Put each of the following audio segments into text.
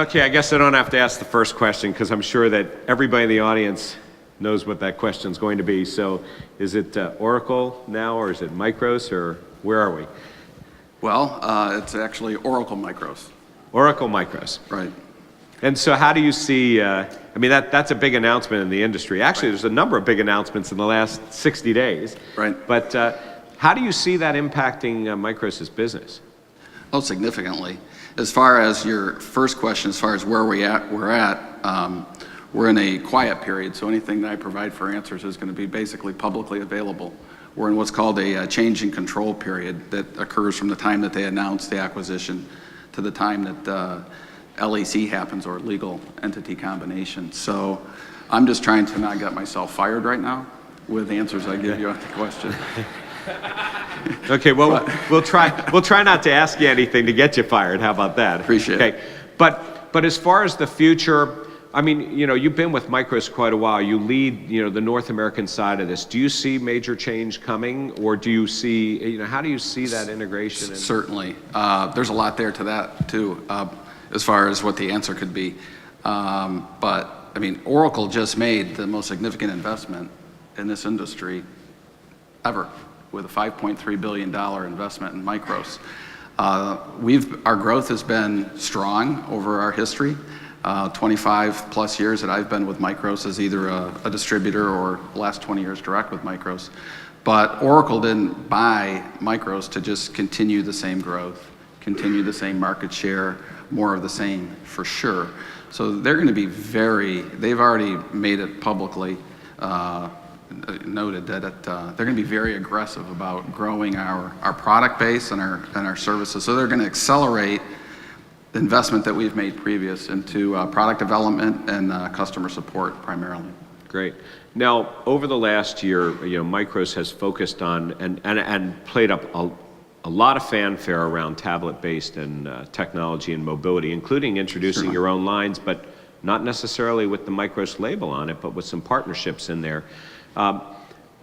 Okay, I guess I don't have to ask the first question because I'm sure that everybody in the audience knows what that question is going to be. So is it Oracle now, or is it MICROS, or where are we? Well, it's actually Oracle MICROS. Oracle MICROS. Right. And so how do you see, I mean, that's a big announcement in the industry. Actually, There's a number of big announcements in the last 60 days. Right. But how do you see that impacting MICROS's business? Oh, significantly. As far as your first question, as far as where we're in a quiet period, so anything that I provide for answers is going to be basically publicly available. We're in what's called a change in control period that occurs from the time that they announce the acquisition to the time that LEC happens, or legal entity combination. So I'm just trying to not get myself fired right now with answers I give you on the question. Okay, well, we'll try not to ask you anything to get you fired. How about that? Appreciate it. But as far as the future, I mean, you've been with MICROS quite a while. You lead, the North American side of this. Do you see major change coming, or do you see, how do you see that integration? Certainly. There's a lot there to that, too, as far as what the answer could be. But, I mean, Oracle just made the most significant investment in this industry ever, with a $5.3 billion investment in MICROS. Our growth has been strong over our history. 25 plus years that I've been with MICROS as either a distributor, or the last 20 years direct with MICROS. But Oracle didn't buy MICROS to just continue the same growth, continue the same market share, more of the same for sure. So they're going to be they've already made it publicly noted that they're going to be very aggressive about growing our product base and our services. So they're going to accelerate the investment that we've made previous into product development and customer support primarily. Great. Now, over the last year, MICROS has focused on and played up a lot of fanfare around tablet-based and technology and mobility, including introducing your own lines, but not necessarily with the MICROS label on it, but with some partnerships in there.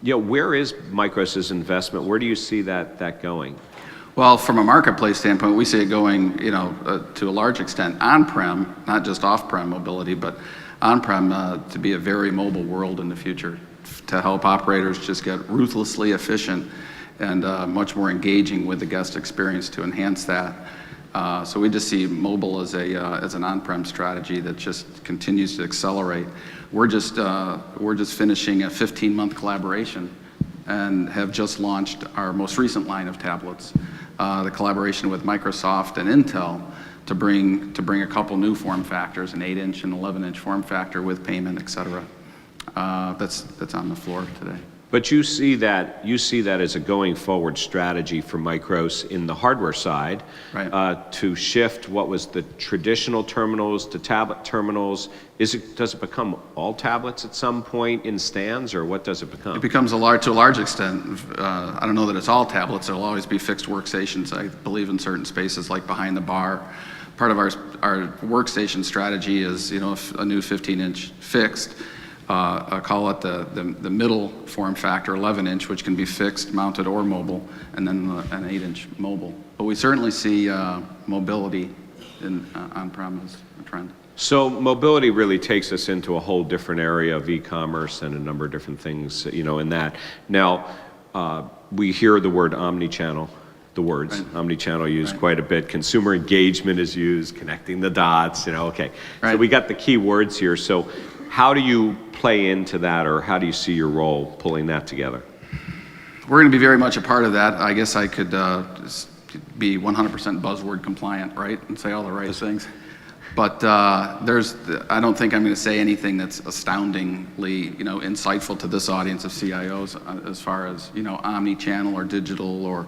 Where is MICROS's investment? Where do you see that going? Well, from a marketplace standpoint, we see it going, to a large extent on-prem, not just off-prem mobility, but on-prem to be a very mobile world in the future, to help operators just get ruthlessly efficient and much more engaging with the guest experience to enhance that. So we just see mobile as an on-prem strategy that just continues to accelerate. We're just finishing a 15-month collaboration and have just launched our most recent line of tablets. The collaboration with Microsoft and Intel to bring a couple new form factors, an 8-inch and 11-inch form factor with payment, et cetera. That's on the floor today. But you see that as a going forward strategy for MICROS in the hardware side, right. To shift what was the traditional terminals to tablet terminals. Does it become all tablets at some point in stands, or what does it become? It becomes to a large extent. I don't know that it's all tablets. There'll always be fixed workstations, I believe, in certain spaces like behind the bar. Part of our workstation strategy is, a new 15-inch fixed. I call it the middle form factor, 11-inch, which can be fixed, mounted, or mobile, and then an 8-inch mobile. But we certainly see mobility on-prem as a trend. So mobility really takes us into a whole different area of e-commerce and a number of different things, in that. Now, we hear the word omni-channel. The words omni-channel used quite a bit. Consumer engagement is used, connecting the dots, okay. Right. So we got the key words here. So how do you play into that, or how do you see your role pulling that together? We're going to be very much a part of that. I guess I could be 100% buzzword compliant, right, and say all the right things. But I don't think I'm going to say anything that's astoundingly, insightful to this audience of CIOs as far as, omni-channel or digital or,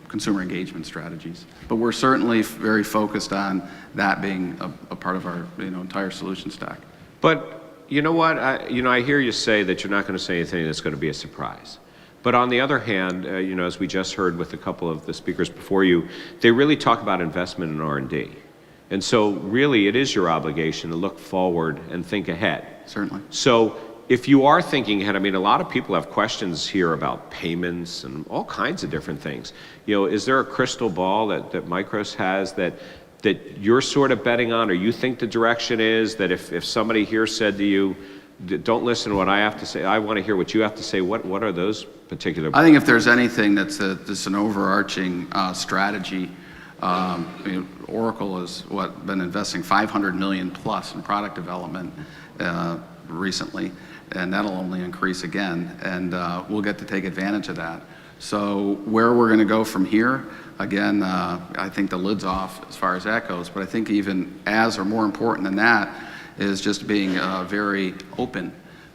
consumer engagement strategies. But we're certainly very focused on that being a part of our, entire solution stack. But you know what? I hear you say that you're not going to say anything that's going to be a surprise. But on the other hand, as we just heard with a couple of the speakers before you, they really talk about investment in R&D. And so really it is your obligation to look forward and think ahead. Certainly. So if you are thinking ahead, a lot of people have questions here about payments and all kinds of different things. Is there a crystal ball that MICROS has that that you're sort of betting on, or you think the direction is that if somebody here said to you, don't listen to what I have to say, I want to hear what you have to say, what are those particular? I think if there's anything that's an overarching strategy, Oracle has been investing $500 million plus in product development recently, and that'll only increase again, and we'll get to take advantage of that. So where we're going to go from here, again, I think the lid's off as far as that goes, but I think even as or more important than that is just being very open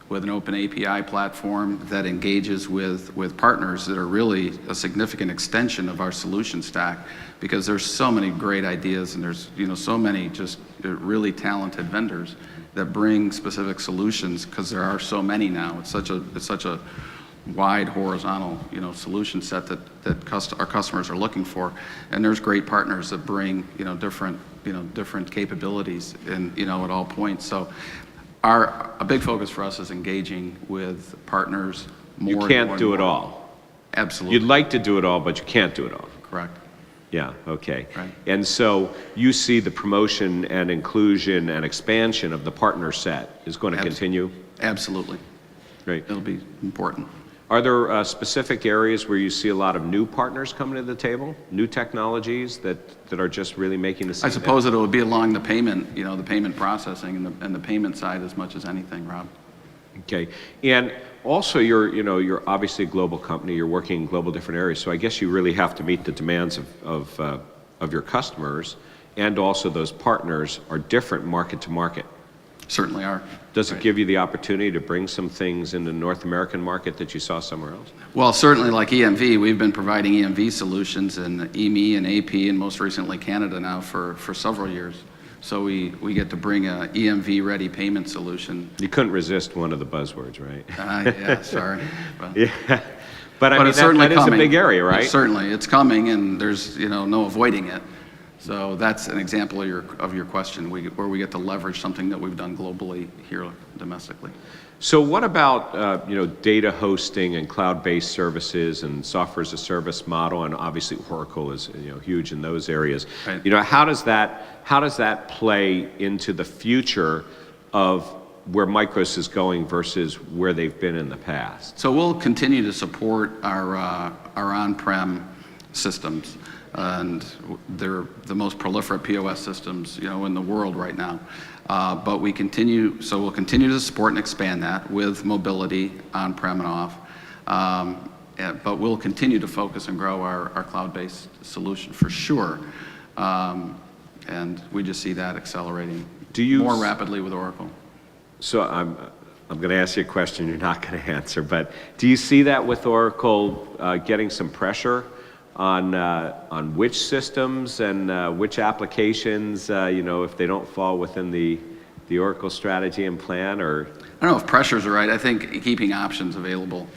with an open API platform that engages with partners that are really a significant extension of our solution stack, because there's so many great ideas and there's so many just really talented vendors that bring specific solutions, because there are so many now. It's such a wide horizontal solution set that our customers are looking for, and there's great partners that bring different capabilities and at all points. So a big focus for us is engaging with partners more. You can't do it all. Absolutely. You'd like to do it all, but you can't do it all. Correct. Yeah, okay. Right. And so you see the promotion and inclusion and expansion of the partner set is going to continue? Absolutely. Great. It'll be important. Are there specific areas where you see a lot of new partners coming to the table, new technologies that are just really making the same? I suppose it would be along the payment, the payment processing and the payment side as much as anything, Rob. Okay, and also you're obviously a global company. You're working in global different areas, so I guess you really have to meet the demands of your customers, and also those partners are different market to market. Certainly are. Does it give you the opportunity to bring some things in the North American market that you saw somewhere else? Well, certainly like EMV, we've been providing EMV solutions in EME and AP and most recently Canada now for several years. So we get to bring a EMV-ready payment solution. You couldn't resist one of the buzzwords, right? Yeah, sorry. Well, yeah. But I mean, it's certainly that is a big area, right? Certainly, it's coming, and there's no avoiding it. So that's an example of your question, where we get to leverage something that we've done globally here domestically. So what about data hosting and cloud-based services and software as a service model? And obviously Oracle is huge in those areas. Right. How does that play into the future of where MICROS is going versus where they've been in the past? So we'll continue to support our on-prem systems, and they're the most proliferate POS systems in the world right now. But we'll continue to support and expand that with mobility on-prem and off. But we'll continue to focus and grow our cloud-based solution for sure. And we just see that accelerating more rapidly with Oracle. So I'm going to ask you a question you're not going to answer, but do you see that with Oracle getting some pressure on which systems and which applications, if they don't fall within the Oracle strategy and plan? Or I don't know if pressures are right. I think keeping options available.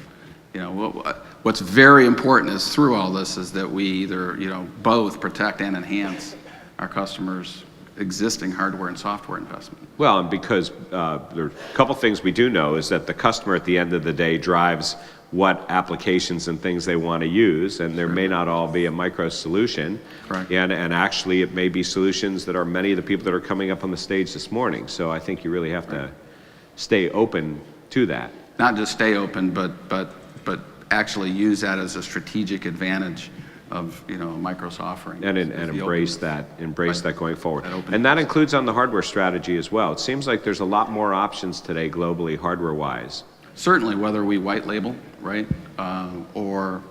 What's very important is through all this is that we either both protect and enhance our customers' existing hardware and software investment. Well, and because there are a couple things we do know is that the customer at the end of the day drives what applications and things they want to use, and there may not all be a MICROS solution. Correct. And actually it may be solutions that are many of the people that are coming up on the stage this morning. So I think you really have to stay open to that. Not just stay open, but actually use that as a strategic advantage of MICROS offering. And embrace that going forward. And that includes on the hardware strategy as well. It seems like there's a lot more options today globally hardware-wise. Certainly, whether we white label, right, or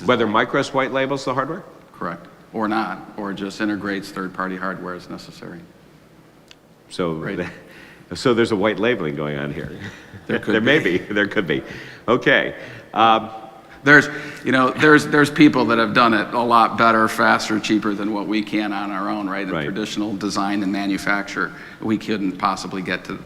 whether MICROS white labels the hardware? Correct, or not, or just integrates third-party hardware as necessary. So, right. So there's a white labeling going on here. There could be. Okay. There's people that have done it a lot better, faster, cheaper than what we can on our own, right? Right. In traditional design and manufacture, we couldn't possibly get to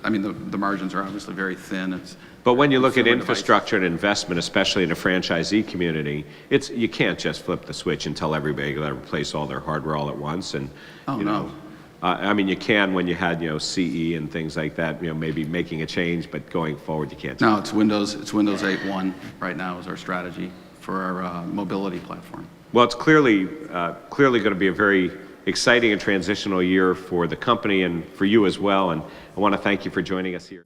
I mean, the margins are obviously very thin. But when you look at infrastructure and investment, especially in a franchisee community, you can't just flip the switch and tell everybody to replace all their hardware all at once. And no. I mean, you can when you had CE and things like that. Maybe making a change, but going forward, you can't. No, it's Windows 8.1 right now is our strategy for our mobility platform. Well, it's clearly going to be a very exciting and transitional year for the company and for you as well. And I want to thank you for joining us here.